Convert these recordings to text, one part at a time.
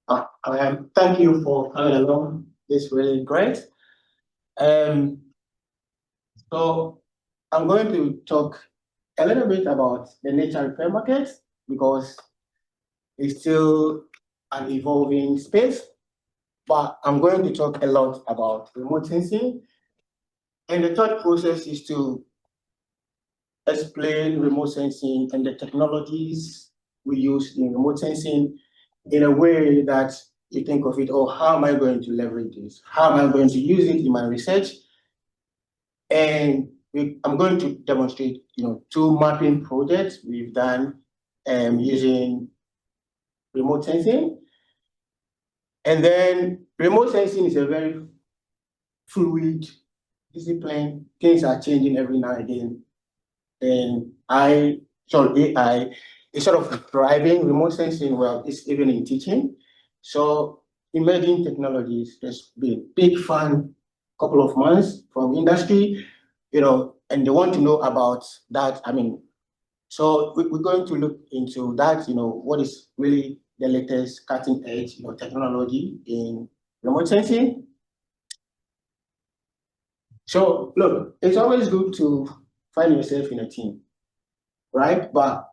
Thank you for coming along. It's really great. So I'm going to talk a little bit about the nature repair market because it's still an evolving space, but I'm going to talk a lot about remote sensing. And the third process is to explain remote sensing and the technologies we use in remote sensing in a way that you think of it, oh, how am I going to leverage this? How am I going to use it in my research? And I'm going to demonstrate, two mapping projects we've done using remote sensing. And then remote sensing is a very fluid discipline. Things are changing every now and then. And AI is sort of driving remote sensing. Well, it's even in teaching. So emerging technologies, there's been a big fan couple of months from industry, and they want to know about that. So we're going to look into that, what is really the latest cutting edge, technology in remote sensing. So look, it's always good to find yourself in a team, right? But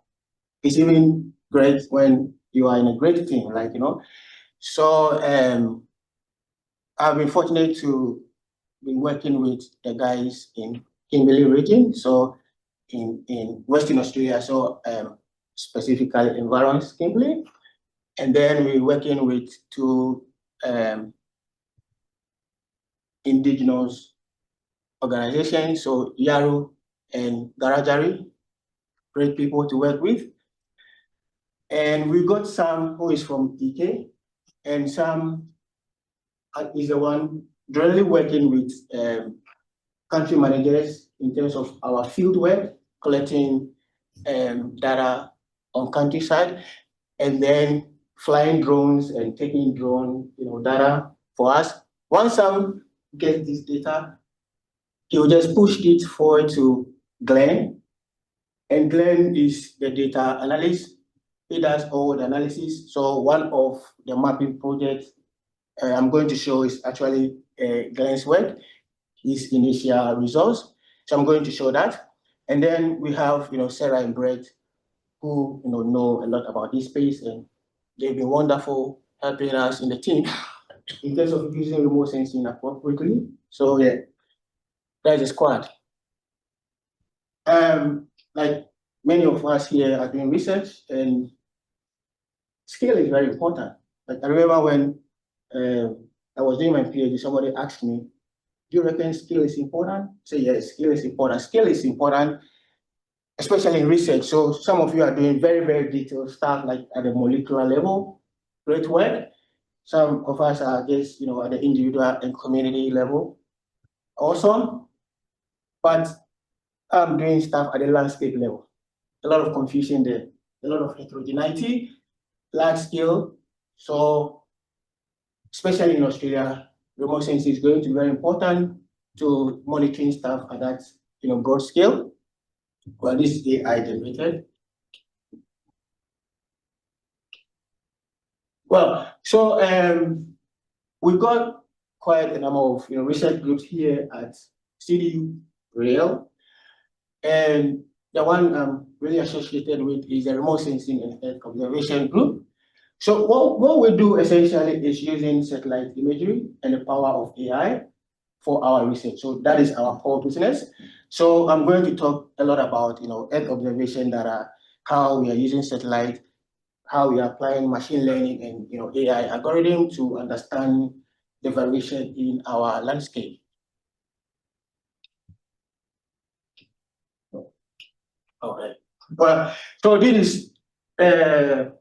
it's even great when you are in a great team, So I've been fortunate to be working with the guys in Kimberley region, so in Western Australia, so specifically Environs Kimberley. And then we're working with two indigenous organizations, so Yaru and Garajari, great people to work with. And we got Sam, who is from EK, and Sam is the one directly working with country managers in terms of our field work, collecting data on countryside, and then flying drones and taking drone data for us. Once Sam gets this data, he will just push it forward to Glenn, and Glenn is the data analyst. He does all the analysis. So one of the mapping projects I'm going to show is actually Glenn's work, his initial results. So I'm going to show that. And then we have Sarah and Brett, who know a lot about this space, and they've been wonderful helping us in the team in terms of using remote sensing appropriately. So yeah, that's the squad. Like many of us here are doing research, and scale is very important. Like I remember when I was doing my PhD, somebody asked me, do you reckon scale is important? I say, yes, scale is important. Scale is important, especially in research. So some of you are doing very, very detailed stuff, like at the molecular level, great work. Some of us are just, at the individual and community level, awesome. But I'm doing stuff at the landscape level. A lot of confusion there, a lot of heterogeneity, large scale. So especially in Australia, remote sensing is going to be very important to monitoring stuff at that broad scale. Well, this is AI generated. Well, so we've got quite a number of research groups here at CDU RIEL, and the one I'm really associated with is the remote sensing and Earth observation group. So what we do essentially is using satellite imagery and the power of AI for our research. So that is our core business. So I'm going to talk a lot about Earth observation data, how we are using satellite, how we are applying machine learning and AI algorithm to understand the variation in our landscape. All right. Well, so this is the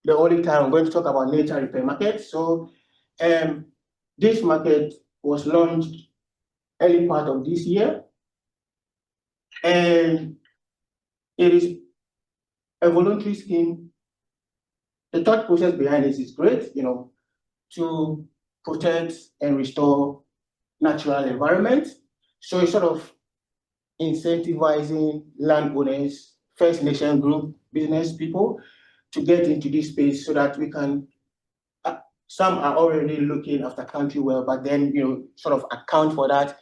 only time I'm going to talk about nature repair market. So this market was launched early part of this year, and it is a voluntary scheme. The thought process behind this is great, to protect and restore natural environment. So it's sort of incentivizing landowners, First Nation group, business people to get into this space so that we can some are already looking after country well, but then sort of account for that.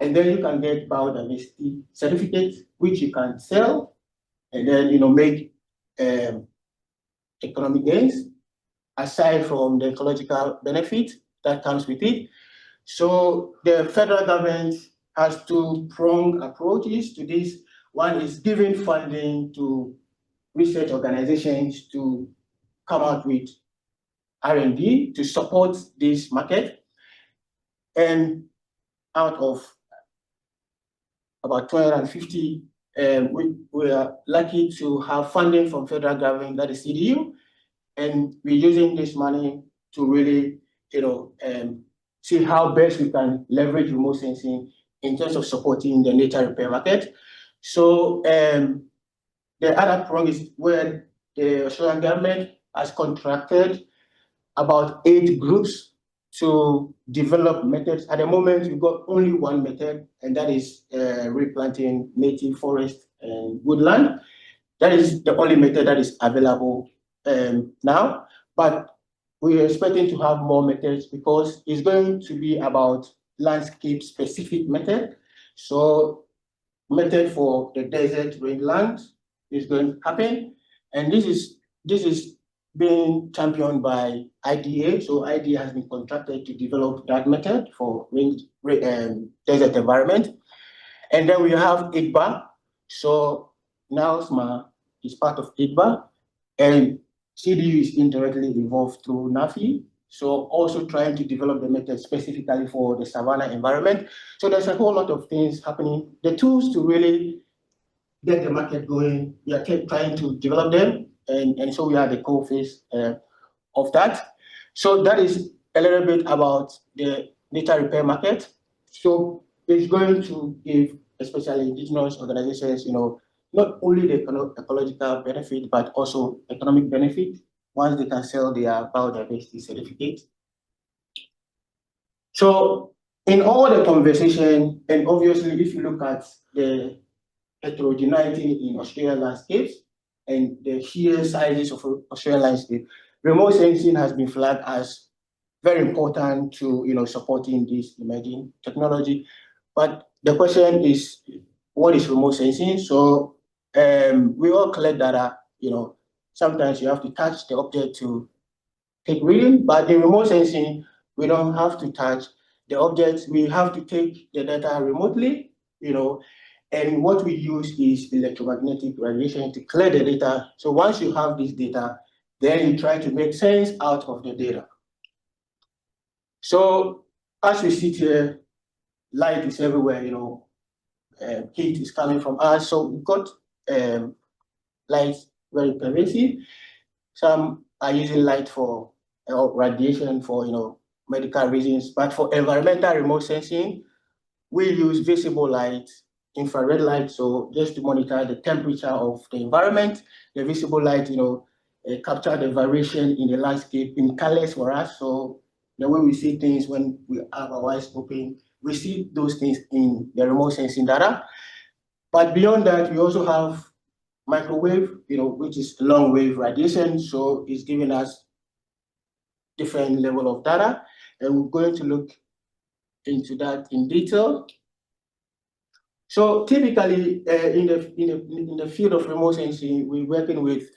And then you can get biodiversity certificates, which you can sell and then make economic gains aside from the ecological benefit that comes with it. So the federal government has two-pronged approaches to this. One is giving funding to research organizations to come out with R&D to support this market. And out of about 250, we are lucky to have funding from federal government, that is CDU, and we're using this money to really, see how best we can leverage remote sensing in terms of supporting the nature repair market. So the other prong is where the Australian government has contracted about 8 groups to develop methods. At the moment, we've got only one method, and that is replanting native forest and woodland. That is the only method that is available now, but we're expecting to have more methods because it's going to be about landscape-specific method. So method for the desert rangeland is going to happen, and this is being championed by IDA. So IDA has been contracted to develop that method for desert environment. And then we have IGBA. So now SMA is part of IGBA, and CDU is indirectly involved through NAFI. So also trying to develop the method specifically for the savanna environment. So there's a whole lot of things happening. The tools to really get the market going, we are trying to develop them. And so we are the core phase of that. So that is a little bit about the nature repair market. So it's going to give, especially indigenous organizations, not only the ecological benefit, but also economic benefit once they can sell their biodiversity certificate. So in all the conversation, and obviously if you look at the heterogeneity in Australian landscapes and the sheer sizes of Australian landscape, remote sensing has been flagged as very important to supporting this emerging technology. But the question is, what is remote sensing? So we all collect data. Sometimes you have to touch the object to take reading, but in remote sensing, we don't have to touch the objects. We have to take the data remotely, and what we use is electromagnetic radiation to clear the data. So once you have this data, then you try to make sense out of the data. So as we sit here, light is everywhere, heat is coming from us. So we've got light very pervasive. Some are using light for radiation for medical reasons, but for environmental remote sensing, we use visible light, infrared light, so just to monitor the temperature of the environment. The visible light, capture the variation in the landscape in colors for us. So the way we see things when we have our eyes open, we see those things in the remote sensing data. But beyond that, we also have microwave, which is long wave radiation. So it's giving us different level of data, and we're going to look into that in detail. So typically, in the field of remote sensing, we're working with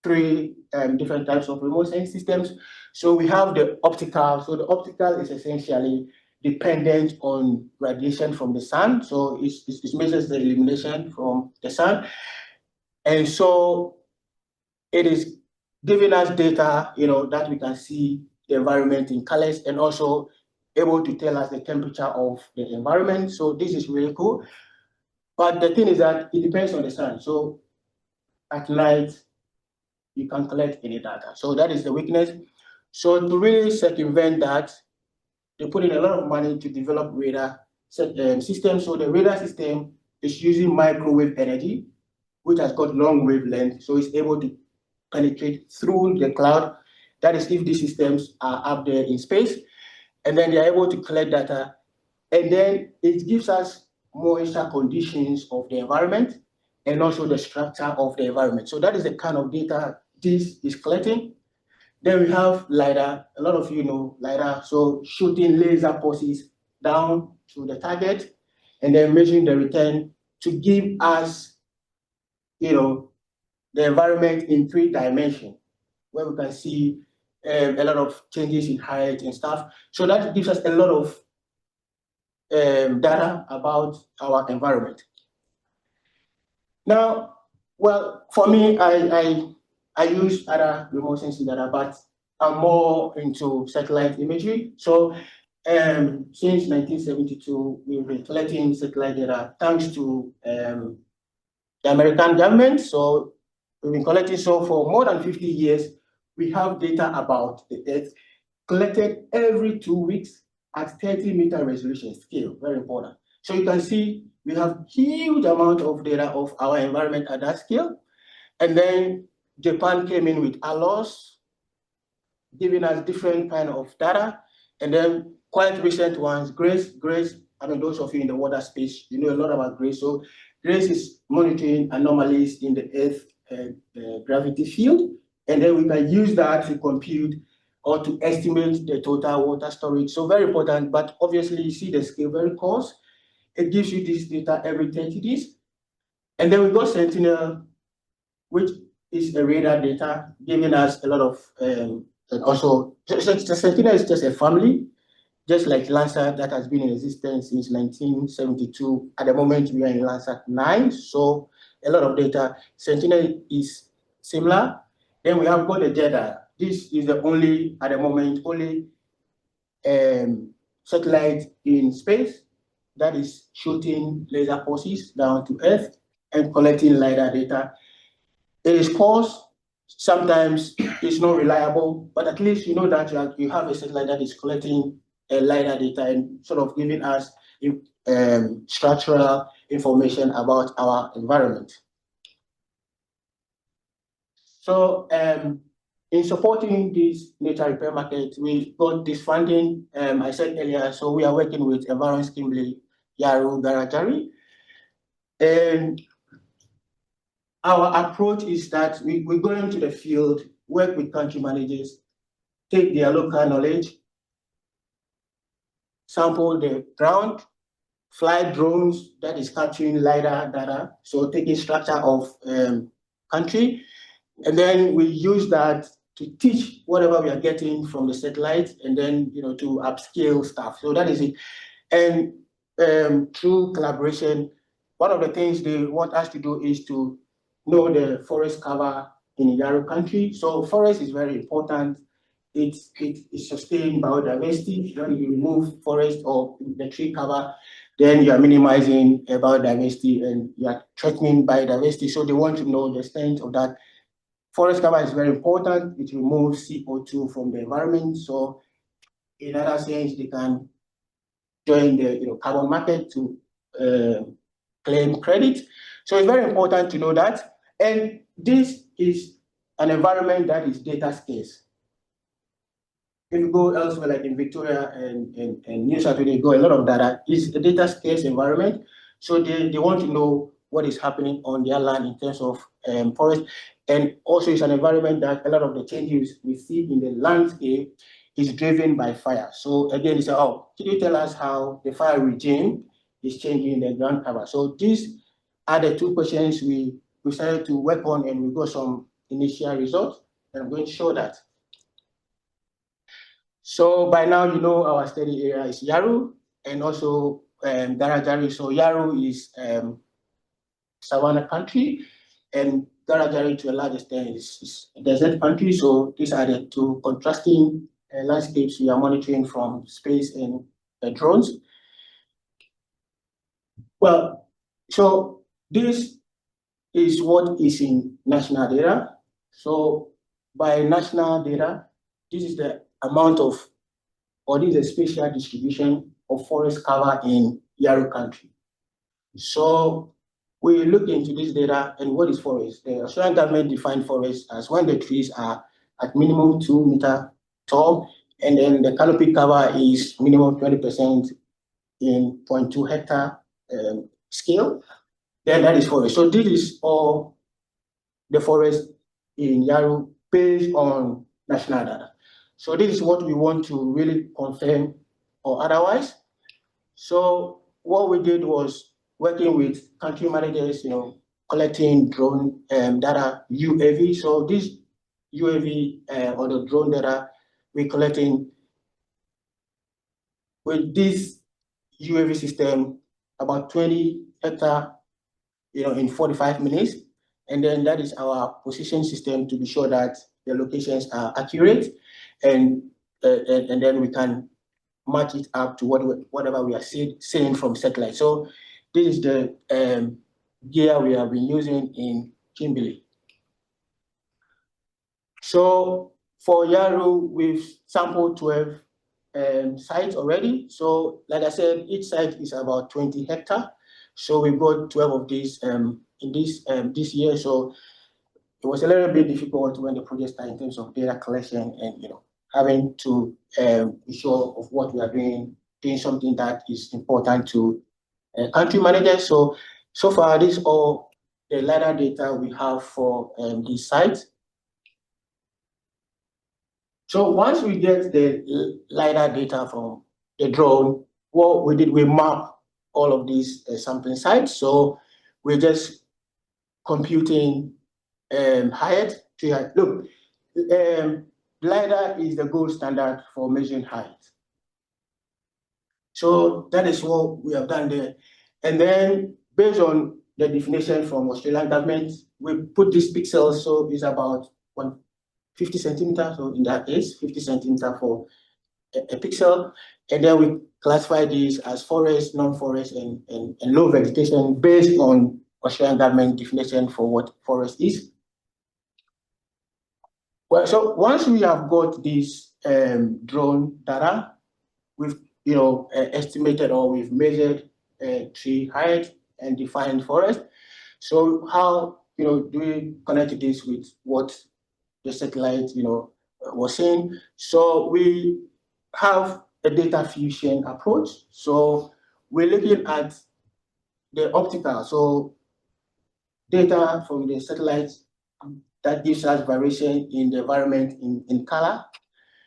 3 different types of remote sensing systems. So we have the optical. So the optical is essentially dependent on radiation from the sun. So it measures the illumination from the sun, and so it is giving us data, that we can see the environment in colors, and also able to tell us the temperature of the environment. So this is really cool. But the thing is that it depends on the sun. So at night, you can't collect any data. So that is the weakness. So to really circumvent that, they put in a lot of money to develop radar systems. So the radar system is using microwave energy, which has got long wavelength. So it's able to penetrate through the cloud. That is if these systems are up there in space. And then they're able to collect data. And then it gives us moisture conditions of the environment and also the structure of the environment. So that is the kind of data this is collecting. Then we have LiDAR. A lot of you know LiDAR. So shooting laser pulses down to the target and then measuring the return to give us, the environment in 3 dimensions, where we can see a lot of changes in height and stuff. So that gives us a lot of data about our environment. Now, well, for me, I use other remote sensing data, but I'm more into satellite imagery. So since 1972, we've been collecting satellite data thanks to the American government. So we've been collecting for more than 50 years. We have data about the Earth collected every 2 weeks at 30-meter resolution scale, very important. So you can see we have huge amount of data of our environment at that scale. And then Japan came in with ALOS, giving us different kind of data. And then quite recent ones, GRACE, I mean, those of you in the water space, you know a lot about GRACE. So GRACE is monitoring anomalies in the Earth gravity field. And then we can use that to compute or to estimate the total water storage. So very important, but obviously you see the scale very coarse. It gives you this data every 30 days. And then we got Sentinel, which is a radar data, giving us a lot of, and also, Sentinel is just a family, just like Landsat that has been in existence since 1972. At the moment, we are in Landsat 9, so a lot of data. Sentinel is similar. Then we have got the JEDA. This is the only, at the moment, only satellite in space that is shooting laser pulses down to Earth and collecting LiDAR data. It is coarse, sometimes it's not reliable, but at least you know that you have a satellite that is collecting LiDAR data and sort of giving us structural information about our environment. So in supporting this nature repair market, we got this funding, I said earlier, so we are working with Environment Kimberley, Yaro, Garajari. And our approach is that we go into the field, work with country managers, take their local knowledge, sample the ground, fly drones that is capturing LiDAR data, so taking structure of country, and then we use that to teach whatever we are getting from the satellite, and then to upscale stuff. So that is it. And through collaboration, one of the things they want us to do is to know the forest cover in Yaro country. So forest is very important. It sustains biodiversity. When you remove forest or the tree cover, then you are minimizing biodiversity and you are threatening biodiversity. So they want to know the extent of that. Forest cover is very important. It removes CO2 from the environment. So in other sense, they can join the carbon market to claim credit. So it's very important to know that. And this is an environment that is data scarce. If you go elsewhere, like in Victoria and New South Wales, a lot of data. It's a data scarce environment. So they want to know what is happening on their land in terms of forest. And also it's an environment that a lot of the changes we see in the landscape is driven by fire. So again, they say, oh, can you tell us how the fire regime is changing the ground cover? So these are the 2 questions we decided to work on, and we got some initial results, and I'm going to show that. So by now, our study area is Yaru and also Garajari. So Yaru is savanna country, and Garajari to a large extent is a desert country. So these are the 2 contrasting landscapes we are monitoring from space and drones. Well, so this is what is in national data. So by national data, this is the amount of, or this is a spatial distribution of forest cover in Yaro country. So we look into this data and what is forest. The Australian government defined forest as when the trees are at minimum 2 meters tall, and then the canopy cover is minimum 20% in 0.2 hectare scale. Then that is forest. So this is all the forest in Yaro based on national data. So this is what we want to really confirm or otherwise. So what we did was working with country managers, collecting drone data, UAV. So this UAV or the drone data we're collecting with this UAV system, about 20 hectare, in 45 minutes. And then that is our position system to be sure that the locations are accurate, and then we can match it up to whatever we are seeing from satellite. So this is the gear we have been using in Kimberley. So for Yaru, we've sampled 12 sites already. So like I said, each site is about 20 hectares. So we've got 12 of these in this year. So it was a little bit difficult when the project started in terms of data collection and having to be sure of what we are doing something that is important to country managers. So far, this is all the LiDAR data we have for these sites. So once we get the LiDAR data from the drone, what we did, we map all of these sampling sites. So we're just computing height to height. Look, LiDAR is the gold standard for measuring height. So that is what we have done there. And then based on the definition from Australian government, we put these pixels, so it's about 50 centimeters, so in that case, 50 centimeters for a pixel. And then we classify these as forest, non-forest, and low vegetation based on Australian government definition for what forest is. Well, so once we have got this drone data, we've estimated or we've measured tree height and defined forest. So how do we connect this with what the satellite was saying? So we have a data fusion approach. So we're looking at the optical, so data from the satellite that gives us variation in the environment in color.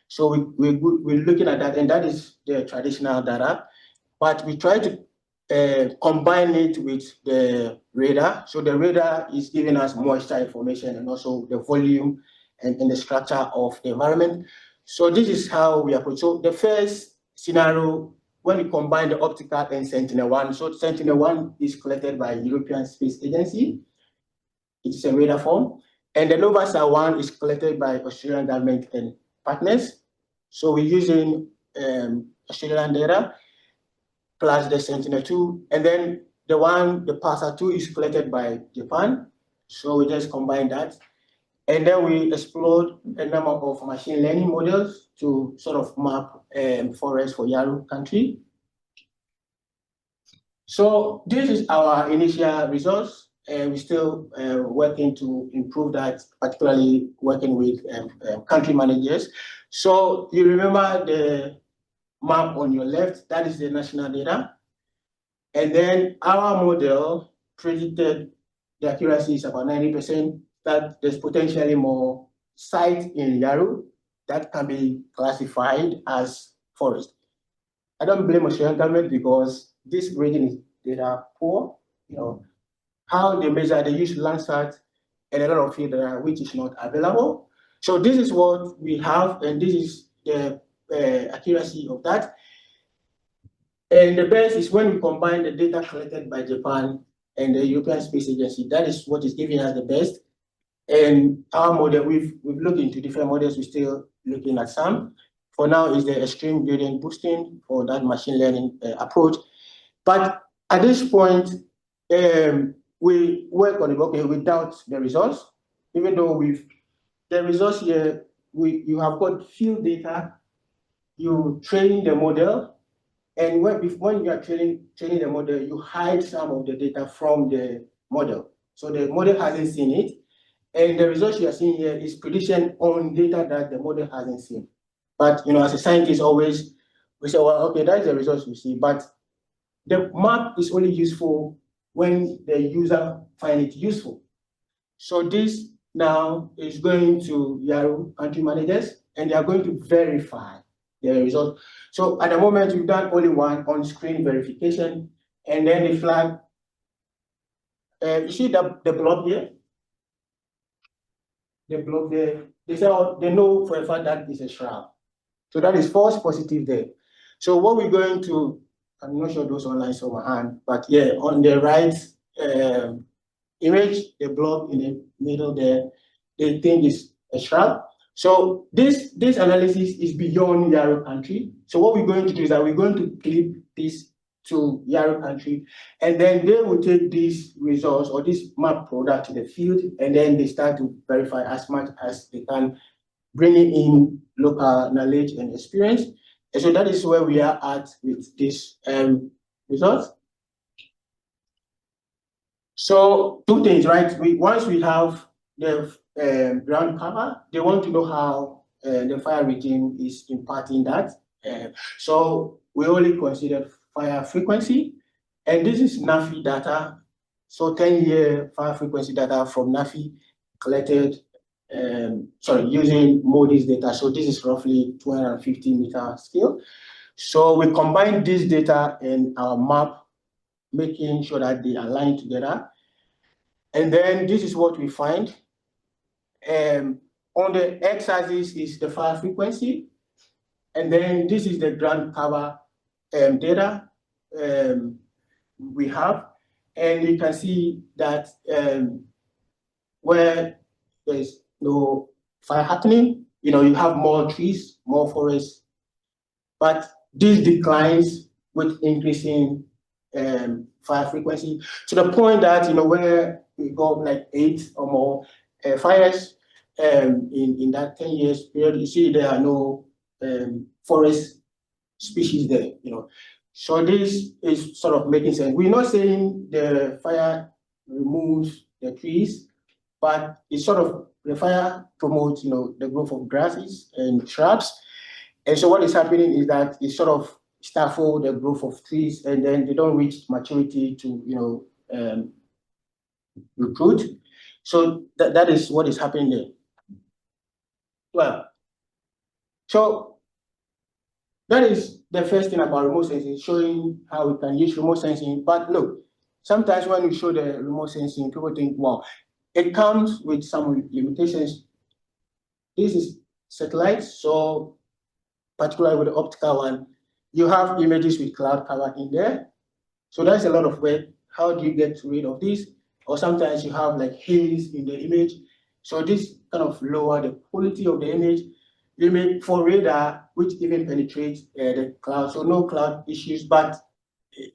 So we're looking at that, and that is the traditional data, but we try to combine it with the radar. So the radar is giving us moisture information and also the volume and the structure of the environment. So this is how we approach. So the first scenario, when we combine the optical and Sentinel-1, so Sentinel-1 is collected by European Space Agency. It is a radar form. And the Novasat-1 is collected by Australian government and partners. So we're using Australian data plus the Sentinel-2. And then the Pulsar-2 is collected by Japan. So we just combine that. And then we explored a number of machine learning models to sort of map forest for Yaru country. So this is our initial results. And we're still working to improve that, particularly working with country managers. So you remember the map on your left, that is the national data. And then our model predicted the accuracy is about 90%, that there's potentially more sites in Yaru that can be classified as forest. I don't blame Australian government because this region is data poor, how they measure, they use Landsat and a lot of field data which is not available. So this is what we have, and this is the accuracy of that. And the best is when we combine the data collected by Japan and the European Space Agency. That is what is giving us the best. And our model, we've looked into different models. We're still looking at some. For now, is the extreme gradient boosting for that machine learning approach. But at this point, we work on it, without the results, even though the results here, you have got field data, you train the model, and when you are training the model, you hide some of the data from the model. So the model hasn't seen it, and the results you are seeing here is prediction on data that the model hasn't seen. But as a scientist, always we say, well, okay, that's the results we see, but the map is only useful when the user finds it useful. So this now is going to Yarrow country managers, and they are going to verify the result. So at the moment, we've done only one on-screen verification, and then the flag. You see the blob here? The blob there. They say, oh, they know for a fact that is a shrub. So that is false positive there. So what we're going to, I'm not sure those online saw my hand, but yeah, on the right image, the blob in the middle there, they think is a shrub. So this analysis is beyond Yarrow country. So what we're going to do is that we're going to clip this to Yarrow country, and then they will take these results or this map product to the field, and then they start to verify as much as they can, bringing in local knowledge and experience. And so that is where we are at with this results. So two things, right? Once we have the ground cover, they want to know how the fire regime is impacting that. So we only consider fire frequency, and this is NAFI data. So 10-year fire frequency data from NAFI collected, using MODIS data. So this is roughly 250-meter scale. So we combine this data in our map, making sure that they align together. And then this is what we find. On the x-axis is the fire frequency. And then this is the ground cover data we have. And you can see that where there's no fire happening, you have more trees, more forests, but this declines with increasing fire frequency, to the point that, where we got like 8 or more fires in that 10 years period, you see there are no forest species there, So this is sort of making sense. We're not saying the fire removes the trees, but it's sort of, the fire promotes, the growth of grasses and shrubs. And so what is happening is that it sort of stifle the growth of trees, and then they don't reach maturity to, recruit. So that is what is happening there. Well, so that is the first thing about remote sensing, showing how we can use remote sensing. But look, sometimes when we show the remote sensing, people think, wow, it comes with some limitations. This is satellites, so particularly with the optical one, you have images with cloud cover in there. So that's a lot of work. How do you get rid of this? Or sometimes you have like haze in the image. So this kind of lower the quality of the image. You may for radar, which even penetrates the cloud. So no cloud issues, but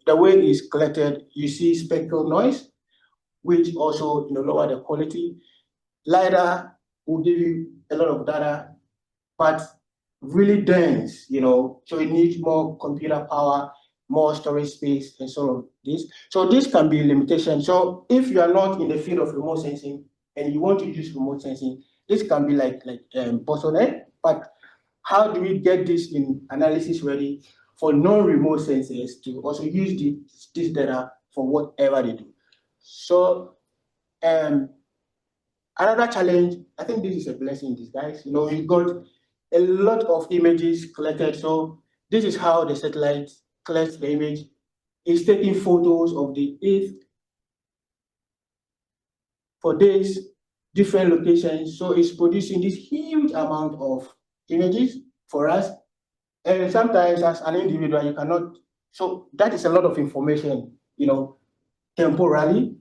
the way it's collected, you see spectral noise, which also lower the quality. LiDAR will give you a lot of data, but really dense, so it needs more computer power, more storage space, and so on. So this can be a limitation. So if you are not in the field of remote sensing and you want to use remote sensing, this can be like bottleneck. But how do we get this in analysis ready for non-remote sensors to also use this data for whatever they do? So another challenge, I think this is a blessing in disguise. We got a lot of images collected. So this is how the satellite collects the image. It's taking photos of the Earth for days, different locations. So it's producing this huge amount of images for us. And sometimes as an individual, you cannot, so that is a lot of information, temporally,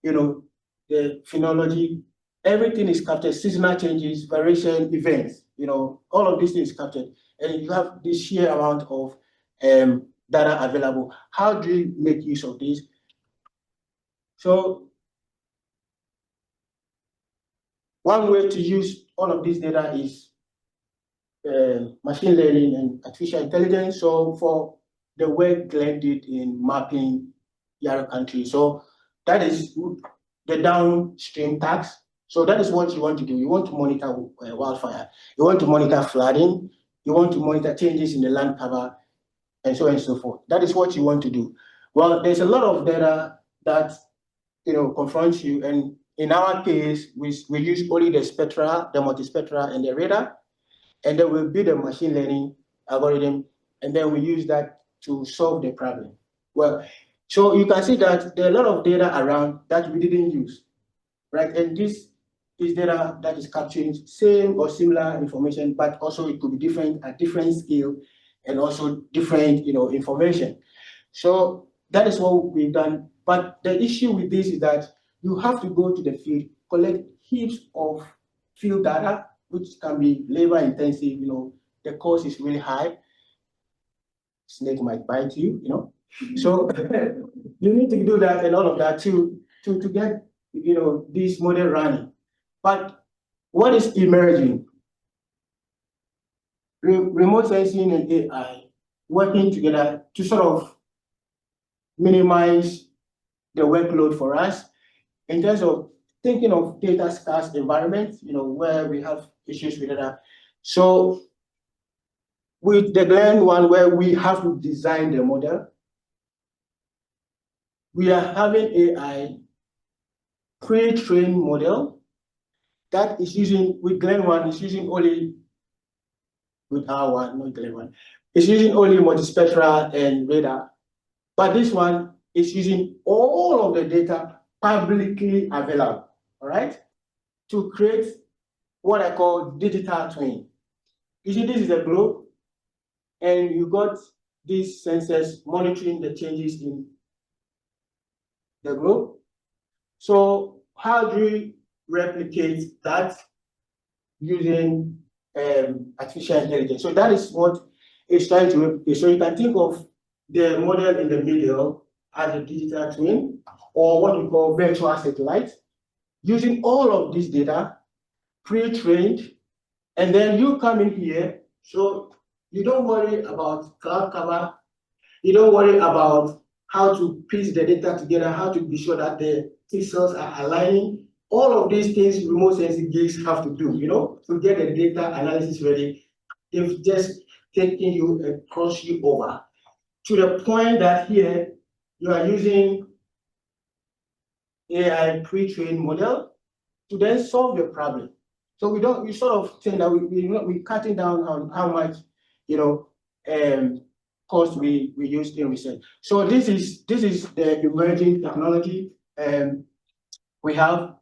the phenology, everything is captured, seasonal changes, variation, events, all of these things captured. And you have this sheer amount of data available. How do you make use of this? So one way to use all of this data is machine learning and artificial intelligence. So for the work Glenn did in mapping Yarra country, so that is the downstream tax. So that is what you want to do. You want to monitor wildfire. You want to monitor flooding. You want to monitor changes in the land cover, and so on and so forth. That is what you want to do. Well, there's a lot of data that confronts you, and in our case, we use only the spectra, the multispectra, and the radar, and then we build a machine learning algorithm, and then we use that to solve the problem. Well, so you can see that there are a lot of data around that we didn't use, right? And this is data that is capturing same or similar information, but also it could be different at different scale and also different, information. So that is what we've done. But the issue with this is that you have to go to the field, collect heaps of field data, which can be labor intensive, the cost is really high. Snake might bite you, So you need to do that and all of that to get, this model running. But what is emerging? Remote sensing and AI working together to sort of minimize the workload for us in terms of thinking of data scarce environments, where we have issues with data. So with the Glen one, where we have to design the model, we are having AI pre-trained model that is using, with Glen one, is using only, with our one, not Glen one, it's using only multispectral and radar. But this one is using all of the data publicly available, all right, to create what I call digital twin. You see, this is a globe, and you got these sensors monitoring the changes in the globe. So how do we replicate that using artificial intelligence? So that is what it's trying to replicate. So you can think of the model in the middle as a digital twin, or what we call virtual satellite, using all of this data, pre-trained, and then you come in here, so you don't worry about cloud cover, you don't worry about how to piece the data together, how to be sure that the pixels are aligning. All of these things remote sensing gigs have to do, to get the data analysis ready. They've just taken you and crossed you over to the point that here you are using AI pre-trained model to then solve your problem. So we sort of think that we're cutting down on how much, cost we use in research. So this is the emerging technology we have,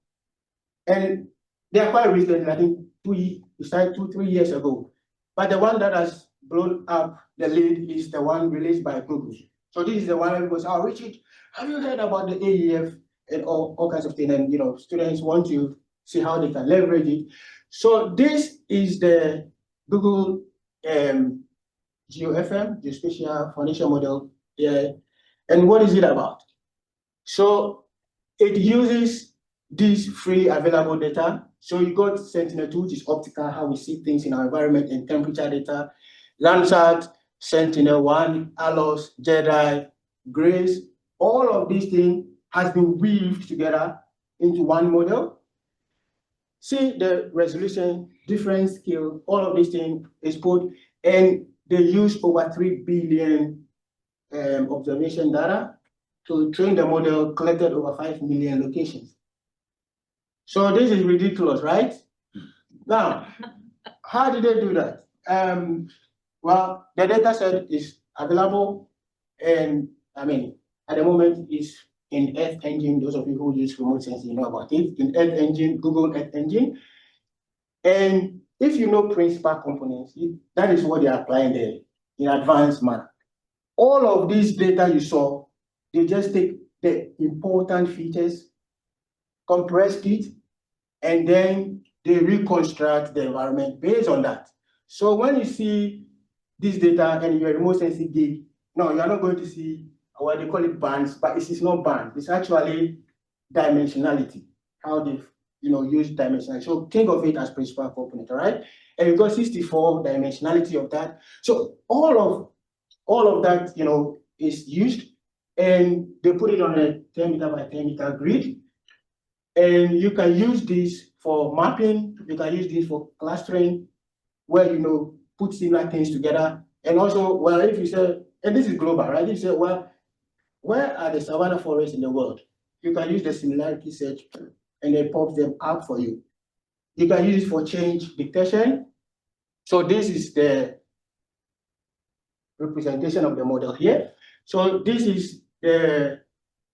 and they are quite recent. I think we started 2-3 years ago. But the one that has blown up the lead is the one released by Google. So this is the one that goes, "Oh, Richard, have you heard about the AEF and all kinds of things?" And students want to see how they can leverage it. So this is the Google GeoFM, Geospatial Foundation Model. And what is it about? So it uses this free available data. So you got Sentinel-2, which is optical, how we see things in our environment, and temperature data. Landsat, Sentinel-1, ALOS, JEDI, GRACE, all of these things has been weaved together into one model. See the resolution, different scale, all of these things is put, and they use over 3 billion observation data to train the model, collected over 5 million locations. So this is ridiculous, right? Now, how did they do that? Well, the data set is available, and at the moment is in Earth Engine. Those of you who use remote sensing know about it. In Earth Engine, Google Earth Engine. And if you know principal components, that is what they are applying there in advanced manner. All of these data you saw, they just take the important features, compress it, and then they reconstruct the environment based on that. So when you see this data and you're remote sensing gig, no, you're not going to see what they call it bands, but it is not bands. It's actually dimensionality, how they've use dimensionality. So think of it as principal component, all right? And you've got 64 dimensionality of that. So all of that, is used, and they put it on a 10 meter by 10 meter grid. And you can use this for mapping, you can use this for clustering, where put similar things together. And also, well, if you say, and this is global, right? If you say, well, where are the savanna forests in the world? You can use the similarity search and it pops them up for you. You can use it for change detection. So this is the representation of the model here. So this is the,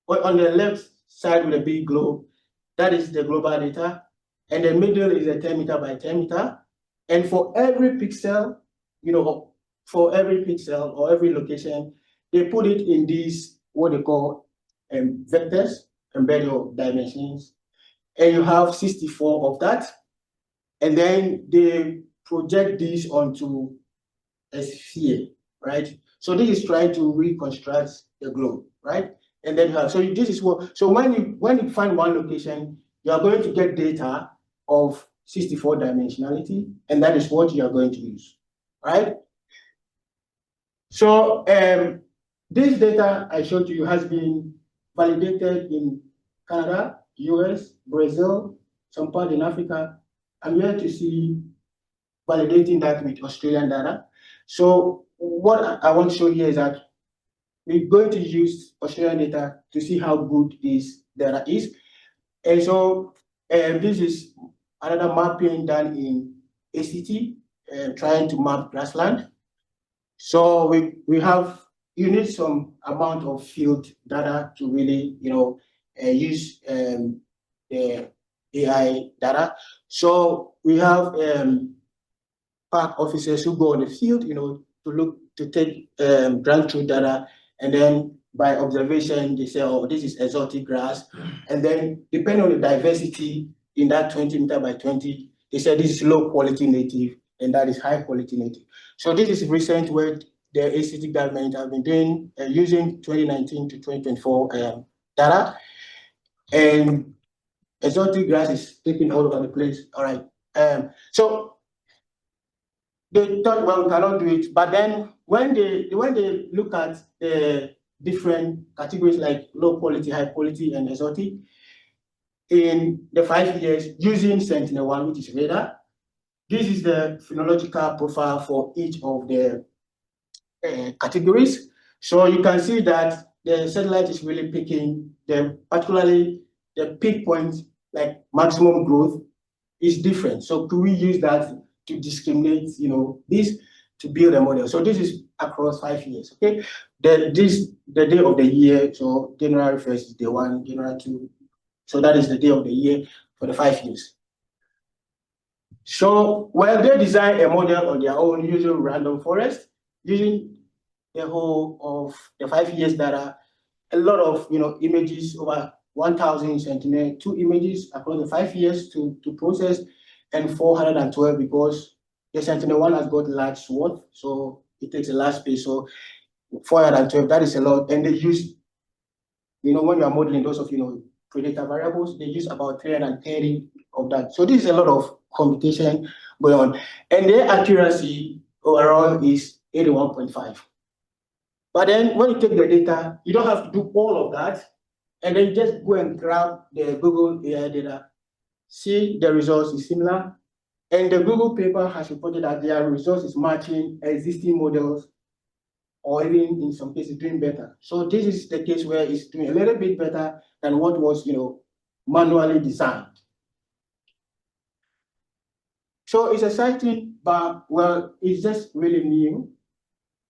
on the left side with a big globe, that is the global data. And the middle is a 10 meter by 10 meter. And for every pixel, for every pixel or every location, they put it in these, what they call vectors, embedded of dimensions. And you have 64 of that. And then they project these onto a sphere, right? So this is trying to reconstruct the globe, right? And then you have, so this is what, so when you find one location, you are going to get data of 64 dimensionality, and that is what you are going to use, right? So this data I showed you has been validated in Canada, US, Brazil, some part in Africa. I'm here to see validating that with Australian data. So what I want to show here is that we're going to use Australian data to see how good this data is. And so this is another mapping done in ACT, trying to map grassland. So you need some amount of field data to really, use the AI data. So we have park officers who go on the field, to take ground truth data, and then by observation they say, oh, this is exotic grass, and then depending on the diversity in that 20 meter by 20, they say this is low quality native and that is high quality native. So this is recent work the ACT government have been doing using 2019 to 2024 data, and exotic grass is taking all over the place. All right. So they thought, well, we cannot do it. But then when they look at the different categories like low quality, high quality, and exotic, in the 5 years using Sentinel-1, which is radar, this is the phenological profile for each of the categories. So you can see that the satellite is really picking them, particularly the peak point, like maximum growth, is different. So could we use that to discriminate, this to build a model? So this is across 5 years, okay? The day of the year, so January 1st is day 1, January 2. So that is the day of the year for the 5 years. So while they design a model on their own using random forest, using the whole of the 5 years data, a lot of images, over 1,000 Sentinel, 2 images across the 5 years to process, and 412 because the Sentinel-1 has got large swath, so it takes a large space. So 412, that is a lot. And they use, when you are modeling those of predator variables, they use about 330 of that. So this is a lot of computation going on, and their accuracy overall is 81.5. But then when you take the data, you don't have to do all of that, and then just go and grab the Google AI data, see the results is similar, and the Google paper has reported that their results is matching existing models, or even in some cases doing better. So this is the case where it's doing a little bit better than what was manually designed. So it's exciting, but well, it's just really new.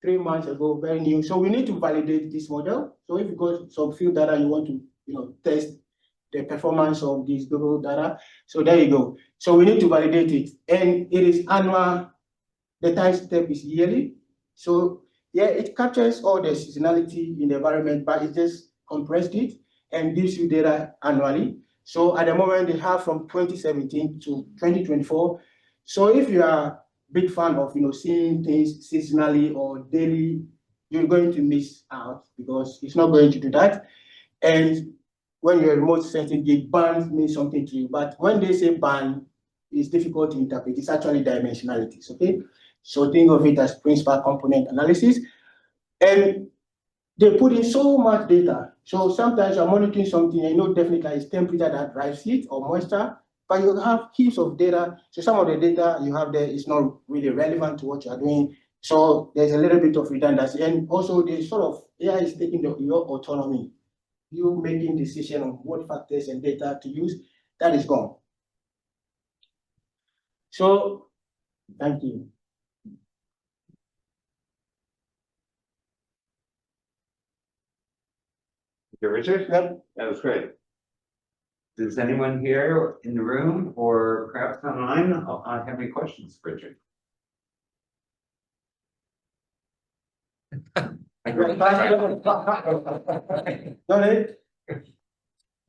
3 months ago, very new. So we need to validate this model. So if you got some field data, you want to test the performance of this Google data. So there you go. So we need to validate it, and it is annual. The time step is yearly. So yeah, it captures all the seasonality in the environment, but it just compressed it and gives you data annually. So at the moment, they have from 2017 to 2024. So if you are big fan of seeing things seasonally or daily, you're going to miss out because it's not going to do that. And when you're remote sensing, the band means something to you. But when they say band, it's difficult to interpret. It's actually dimensionalities, okay? So think of it as principal component analysis. And they put in so much data. So sometimes you're monitoring something and definitely it's temperature that drives it or moisture, but you have heaps of data. So some of the data you have there is not really relevant to what you're doing. So there's a little bit of redundancy. And also the sort of AI is taking your autonomy. You making decision on what factors and data to use. that is gone. So, thank you. Okay, Richard? Yep. That was great. Does anyone here in the room or perhaps online have any questions, for Richard?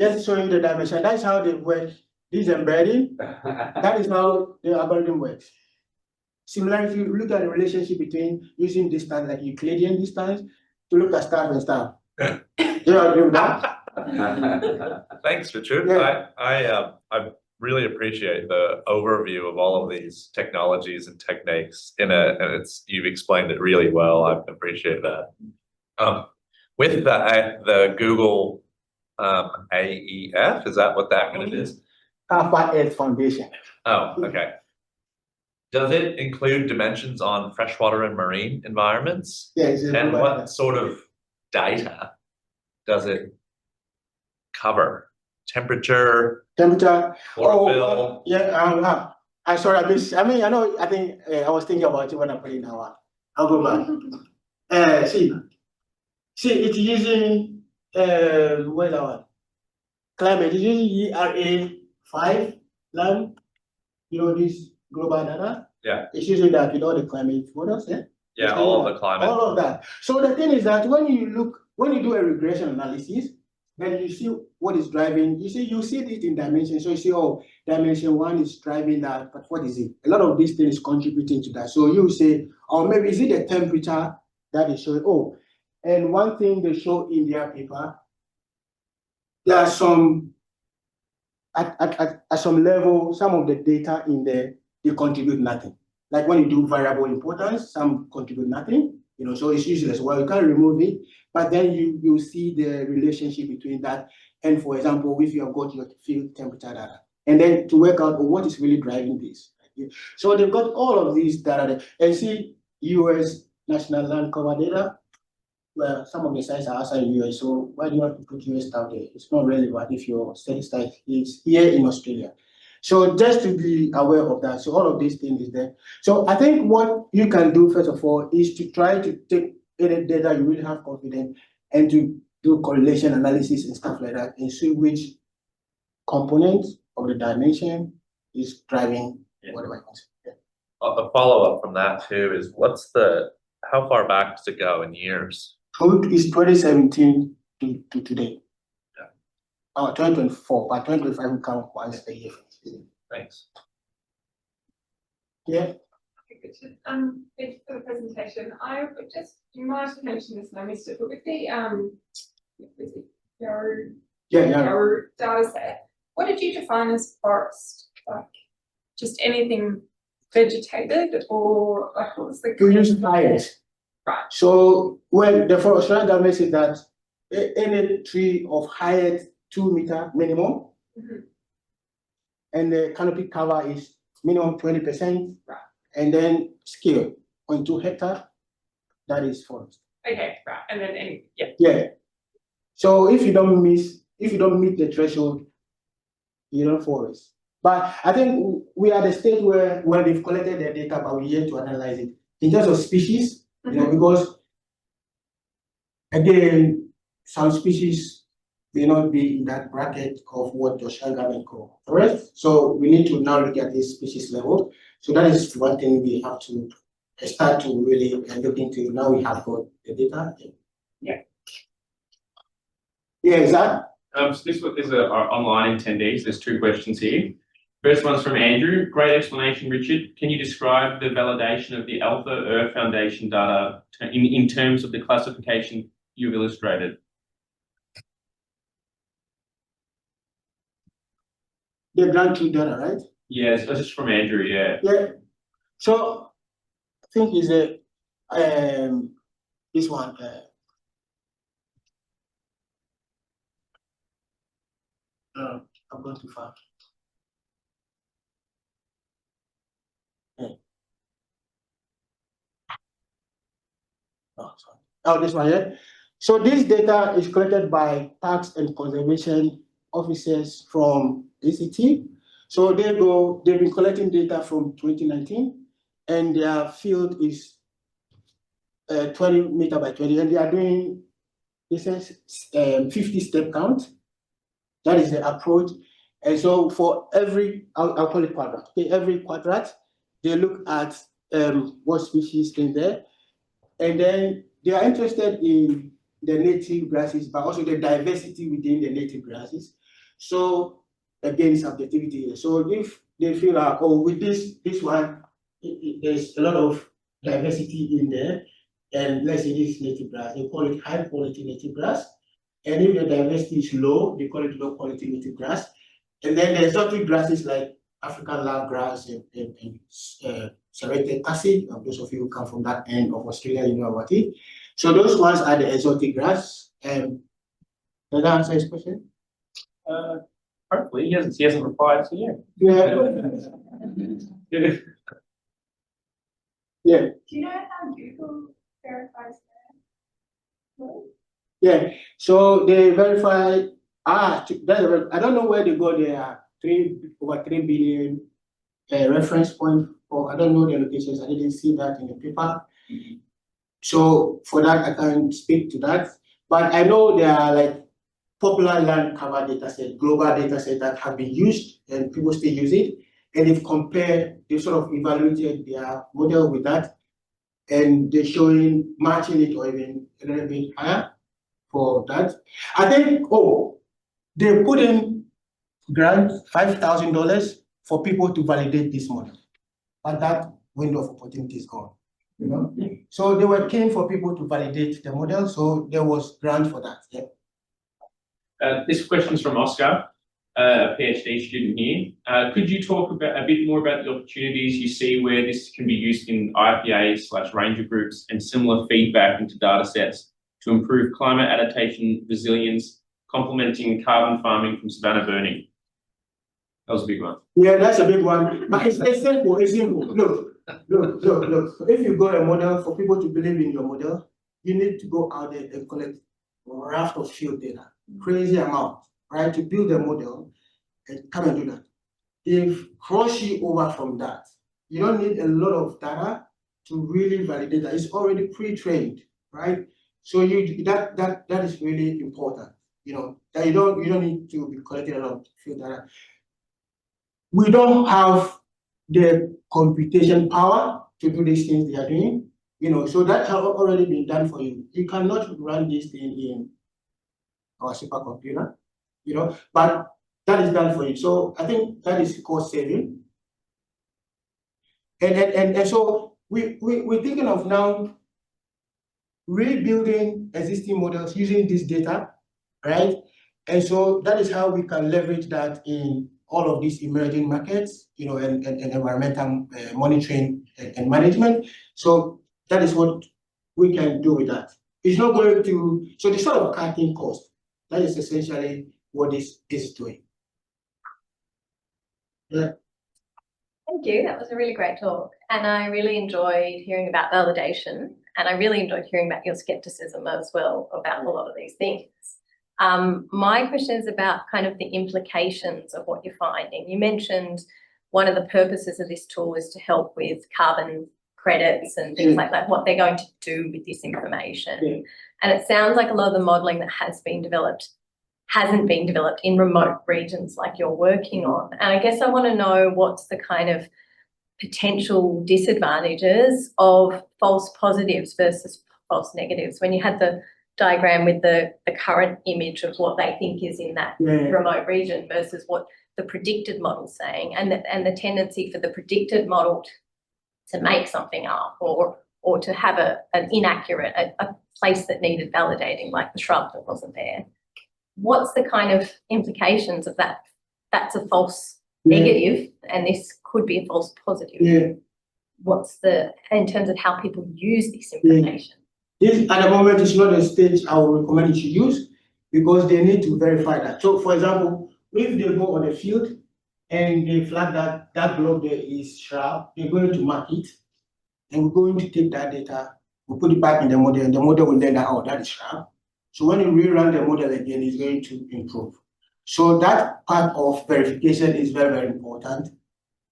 Just showing the dimension. That's how they work. This embedding, that is how the algorithm works. Similarly, if you look at the relationship between using distance, like Euclidean distance, to look at stars and stuff. Do you agree with that? Thanks, Richard. Yeah. I really appreciate the overview of all of these technologies and techniques and you've explained it really well. I appreciate that. With the Google AEF, is that what the acronym is? Alpha Earth Foundation. Oh, okay. Does it include dimensions on freshwater and marine environments? Yes. And what sort of data does it cover? Temperature, chlorophyll? Yeah. I'm sorry, I think I was thinking about it when I put in our. I'll go back. See, it's using where's our climate? It's using ERA5 line. You know this global data. Yeah. It's using that with all the climate models. Yeah. Yeah, all of the climate. All of that. So the thing is that when you do a regression analysis, then you see what is driving. You see it in dimension. So you see, oh, dimension 1 is driving that, but what is it? A lot of these things contributing to that. So you say, oh, maybe is it the temperature that is showing? Oh, and one thing they show in their paper, there are some at some level, some of the data in there, they contribute nothing. Like when you do variable importance, some contribute nothing, so it's useless. Well, you can't remove it, but then you see the relationship between that. And for example, if you have got your field temperature data, and then to work out what is really driving this. So they've got all of these data, and see US national land cover data. Well, some of the sites are outside the US, so why do you have to put US down there? It's not relevant if your study site is here in Australia. So just to be aware of that. So all of these things is there. So I think what you can do, first of all, is to try to take any data you really have confidence and to do correlation analysis and stuff like that and see which component of the dimension is driving whatever it is. Yeah. A follow-up from that too is how far back does it go in years? It's 2017 to today. Yeah. 2024, but 2025 will count once a year. Thanks. Yeah. Thank you for the presentation. You might have mentioned this and I missed it, but with the Yarrow data set, what did you define as forest? Like just anything vegetated, or like what was the? We use height. Right. So the Australian government says that any tree of height 2 meter minimum, and the canopy cover is minimum 20%, right. And then scale 0.2 hectare, that is forest. Okay, right, and then yeah. So if you don't meet the threshold, you don't forest. But I think we are at the stage where they've collected the data, but we're yet to analyze it in terms of species. Because again, some species may not be in that bracket of what the Australian government call forest. So we need to now look at this species level. So that is one thing we have to start to really look into. Now we have got the data. Yeah. Yeah, is that? So this is our online attendees. There's 2 questions here. First one's from Andrew. Great explanation, Richard. Can you describe the validation of the Alpha Earth Foundation data in terms of the classification you've illustrated? The grant tree data, right? Yes, this is from Andrew, yeah. Yeah. So I think is this one. I'm going too far. Oh, sorry. Oh, this one here. So this data is collected by Parks and Conservation officers from ACT. So they've been collecting data from 2019, and their field is 20 meter by 20, and they are doing, this is 50 step count. That is the approach. And so for every, I'll call it quadrant, okay, every quadrant, they look at what species in there, and then they are interested in the native grasses, but also the diversity within the native grasses. So again, subjectivity here. So if they feel like, oh, with this one, there's a lot of diversity in there, and let's say this native grass, they call it high quality native grass. And if the diversity is low, they call it low quality native grass. And then the exotic grasses like African love grass and serrated acid. Those of you who come from that end of Australia, you know about it. So those ones are the exotic grass. Does that answer his question? Hopefully, he hasn't replied to you. Yeah. Yeah. Do you know how Google verifies that? Yeah. So they verify. I don't know where they got their over 3 billion reference point, or I don't know the locations. I didn't see that in the paper. So for that, I can't speak to that. But I know there are like popular land cover data set, global data set that have been used and people still use it. And they've compared, they sort of evaluated their model with that. And they're showing matching it or even a little bit higher for that. I think, they put in grant $5,000 for people to validate this model. But that window of opportunity is gone. You know? So they were keen for people to validate the model, so there was grant for that. Yeah. This question is from Oscar, a PhD student here. Could you talk a bit more about the opportunities you see where this can be used in IPAs/ranger groups and similar feedback into data sets to improve climate adaptation, resilience, complementing carbon farming from savanna burning? That was a big one. Yeah, that's a big one. But it's simple. It's simple. Look. If you got a model, for people to believe in your model, you need to go out there and collect a raft of field data, crazy amount, right? To build a model and come and do that. If cross you over from that, you don't need a lot of data to really validate that. It's already pre-trained, right? So that is really important. You know, that you don't need to be collecting a lot of field data. We don't have the computation power to do these things they are doing, you know, so that have already been done for you. You cannot run this thing in our supercomputer, you know, but that is done for you. So I think that is cost saving. And so we're thinking of now rebuilding existing models using this data, right? And so that is how we can leverage that in all of these emerging markets, you know, and environmental monitoring and management. So that is what we can do with that. It's not going to, so the sort of cutting cost, that is essentially what this is doing. Yeah. Thank you. That was a really great talk. And I really enjoyed hearing about validation. And I really enjoyed hearing about your skepticism as well about a lot of these things. My question is about kind of the implications of what you're finding. You mentioned one of the purposes of this tool is to help with carbon credits and things like that, what they're going to do with this information. Yeah. And it sounds like a lot of the modelling that has been developed hasn't been developed in remote regions like you're working on. And I guess I want to know what's the kind of potential disadvantages of false positives versus false negatives. When you had the diagram with the current image of what they think is in that remote region versus what the predicted model's saying, and the tendency for the predicted model to make something up or to have an inaccurate, a place that needed validating, like the shrub that wasn't there. What's the kind of implications of that? That's a false negative and this could be a false positive. Yeah. What's in terms of how people use this information? This at the moment is not a stage I would recommend you to use because they need to verify that. So for example, if they go on the field and they flag that block there is shrub, they're going to mark it and we're going to take that data, we'll put it back in the model and the model will let that out, that is shrub. So when you rerun the model again, it's going to improve. So that part of verification is very, very important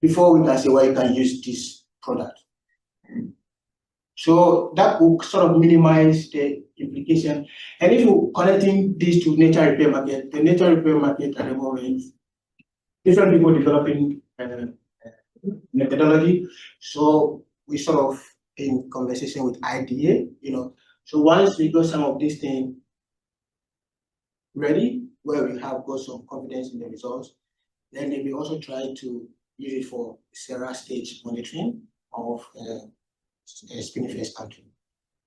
before we can say, well, you can use this product. So that will sort of minimize the implication. And if you're connecting this to nature repair market, the nature repair market at the moment, different people developing methodology. So we sort of in conversation with IDA, So once we got some of these things ready, where we have got some confidence in the results, then they will also try to use it for Sarah stage monitoring of spinifex country.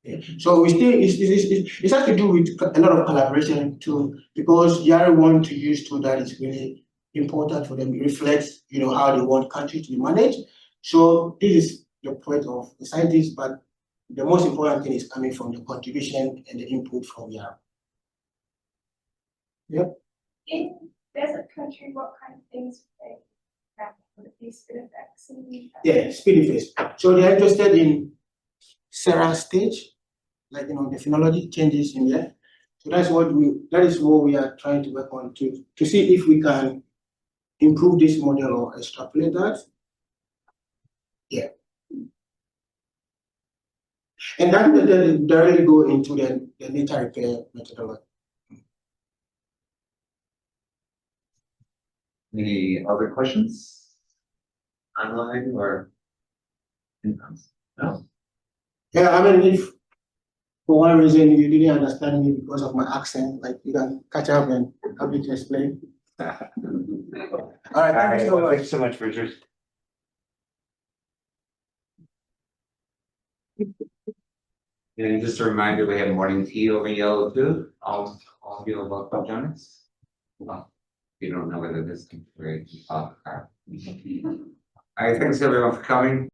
Yeah. So we still it has to do with a lot of collaboration too, because Yari want to use tool that is really important for them. It reflects, how they want country to be managed. So this is the point of the scientists, but the most important thing is coming from the contribution and the input from Yari. Yep. In desert country, what kind of things would they have? Would it be spinifex? Yeah, spinifex. So they're interested in Sarah stage, like the phenology changes in there. So that is what we are trying to work on to see if we can improve this model or extrapolate that. Yeah. And that will directly go into the nature repair methodology. Any other questions? Online or in-house? No? Yeah, I mean, if for one reason you didn't understand me because of my accent, like you can catch up and help me to explain. All right, thank you so much. Thanks so much, Richard. And just a reminder, we have morning tea over yellow too. All of you are welcome to join us. Well, you don't know whether this can be very All right, thanks everyone for coming.